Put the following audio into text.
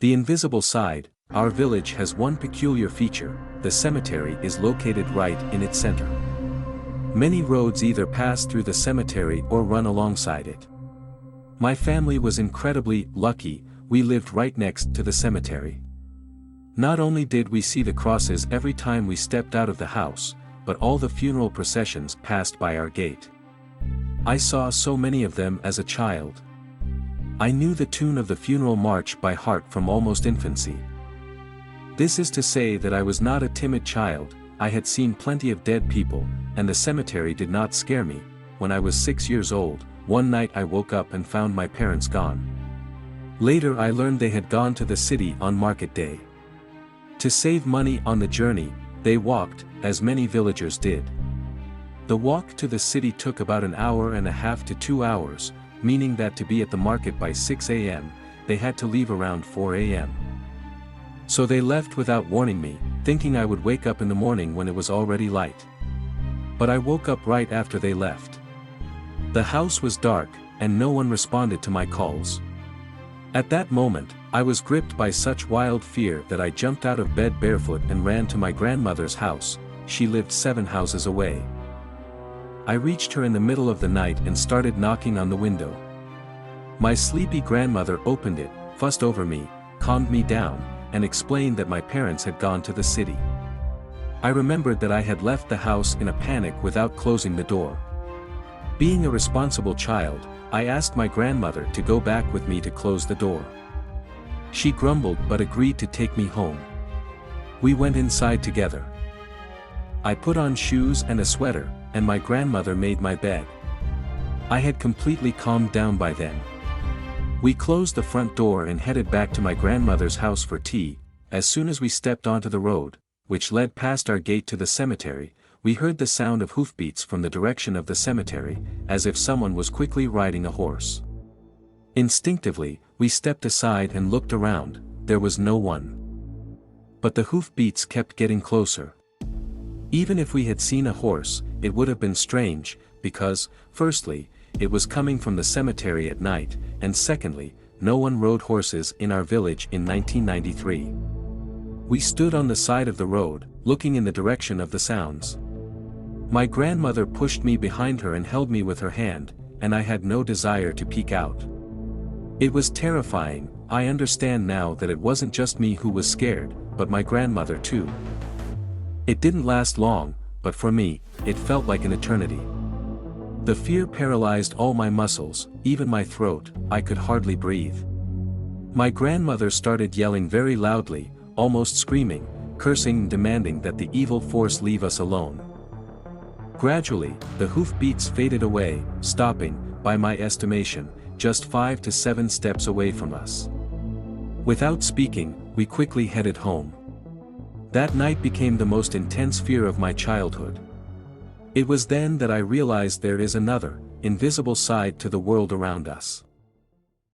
The invisible side. Our village has one peculiar feature: the cemetery is located right in its center. Many roads either pass through the cemetery or run alongside it. My family was incredibly lucky. We lived right next to the cemetery. Not only did we see the crosses every time we stepped out of the house, but all the funeral processions passed by our gate. I saw so many of them as a child. I knew the tune of the funeral march by heart from almost infancy. This is to say that I was not a timid child. I had seen plenty of dead people, and the cemetery did not scare me. When I was 6 years old, one night I woke up and found my parents gone. Later I learned they had gone to the city on market day. To save money on the journey, they walked, as many villagers did. The walk to the city took about an hour and a half to 2 hours, meaning that to be at the market by 6 a.m., they had to leave around 4 a.m. So they left without warning me, thinking I would wake up in the morning when it was already light. But I woke up right after they left. The house was dark, and no one responded to my calls. At that moment, I was gripped by such wild fear that I jumped out of bed barefoot and ran to my grandmother's house. She lived 7 houses away. I reached her in the middle of the night and started knocking on the window. My sleepy grandmother opened it, fussed over me, calmed me down, and explained that my parents had gone to the city. I remembered that I had left the house in a panic without closing the door. Being a responsible child, I asked my grandmother to go back with me to close the door. She grumbled but agreed to take me home. We went inside together. I put on shoes and a sweater, and my grandmother made my bed. I had completely calmed down by then. We closed the front door and headed back to my grandmother's house for tea. As soon as we stepped onto the road, which led past our gate to the cemetery, we heard the sound of hoofbeats from the direction of the cemetery, as if someone was quickly riding a horse. Instinctively, we stepped aside and looked around. There was no one. But the hoofbeats kept getting closer. Even if we had seen a horse, it would have been strange, because, firstly, it was coming from the cemetery at night, and secondly, no one rode horses in our village in 1993. We stood on the side of the road, looking in the direction of the sounds. My grandmother pushed me behind her and held me with her hand, and I had no desire to peek out. It was terrifying. I understand now that it wasn't just me who was scared, but my grandmother too. It didn't last long, but for me, it felt like an eternity. The fear paralyzed all my muscles, even my throat. I could hardly breathe. My grandmother started yelling very loudly, almost screaming, cursing and demanding that the evil force leave us alone. Gradually, the hoofbeats faded away, stopping, by my estimation, just 5 to 7 steps away from us. Without speaking, we quickly headed home. That night became the most intense fear of my childhood. It was then that I realized there is another, invisible side to the world around us.